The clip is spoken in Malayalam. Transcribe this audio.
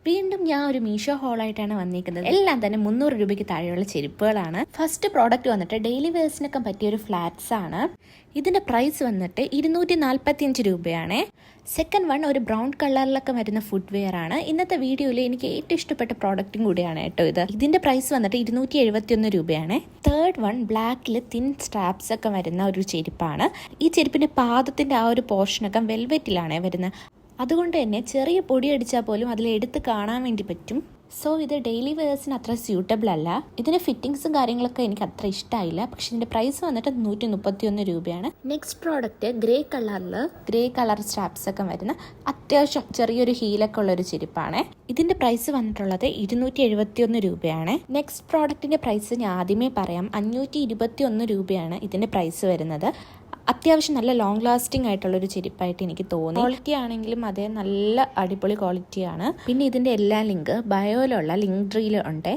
വീണ്ടും ഞാൻ ഒരു മീഷോ ഹോളായിട്ടാണ് വന്നിരിക്കുന്നത്. എല്ലാം തന്നെ 300 രൂപയ്ക്ക് താഴെയുള്ള ചെരുപ്പുകളാണ്. ഫസ്റ്റ് പ്രോഡക്റ്റ് വന്നിട്ട് ഡെയിലി വേഴ്സിനൊക്കെ പറ്റിയ ഒരു ഫ്ലാറ്റ്സ് ആണ്. ഇതിന്റെ പ്രൈസ് വന്നിട്ട് 245 രൂപയാണ്. സെക്കൻഡ് വൺ ഒരു ബ്രൗൺ കളറിലൊക്കെ വരുന്ന ഫുഡ് വെയർ ആണ്. ഇന്നത്തെ വീഡിയോയിൽ എനിക്ക് ഏറ്റവും ഇഷ്ടപ്പെട്ട പ്രോഡക്റ്റും കൂടിയാണ് കേട്ടോ ഇത്. ഇതിന്റെ പ്രൈസ് വന്നിട്ട് 271 രൂപയാണ്. തേർഡ് വൺ ബ്ലാക്കിൽ തിൻ സ്ട്രാപ്സ് ഒക്കെ വരുന്ന ഒരു ചെരുപ്പാണ്. ഈ ചെരുപ്പിന്റെ പാദത്തിന്റെ ആ ഒരു പോർഷനൊക്കെ വെൽവെറ്റിലാണ് വരുന്നത്. അതുകൊണ്ട് തന്നെ ചെറിയ പൊടി അടിച്ചാൽ പോലും അതിൽ എടുത്ത് കാണാൻ വേണ്ടി പറ്റും. സോ ഇത് ഡെയിലി വെയേഴ്സിന് അത്ര സ്യൂട്ടബിൾ അല്ല. ഇതിന്റെ ഫിറ്റിങ്സും കാര്യങ്ങളൊക്കെ എനിക്ക് അത്ര ഇഷ്ടമായില്ല. പക്ഷെ ഇതിന്റെ പ്രൈസ് വന്നിട്ട് 131 രൂപയാണ്. Next product grey colour straps ഒക്കെ വരുന്ന അത്യാവശ്യം ചെറിയൊരു ഹീലൊക്കെ ഉള്ള ഒരു ചെരുപ്പാണ്. ഇതിന്റെ പ്രൈസ് വന്നിട്ടുള്ളത് 271 രൂപയാണ്. നെക്സ്റ്റ് പ്രോഡക്റ്റിന്റെ പ്രൈസ് ഞാൻ ആദ്യമേ പറയാം. 521 രൂപയാണ് ഇതിന്റെ പ്രൈസ് വരുന്നത്. അത്യാവശ്യം നല്ല ലോങ് ലാസ്റ്റിംഗ് ആയിട്ടുള്ളൊരു ചെരുപ്പായിട്ട് എനിക്ക് തോന്നി. ക്വാളിറ്റി ആണെങ്കിലും അതേ നല്ല അടിപൊളി ക്വാളിറ്റിയാണ്. പിന്നെ ഇതിന്റെ എല്ലാ ലിങ്ക് ബയോയിലുള്ള ലിങ്ക് ട്രീയിൽ ഉണ്ട്.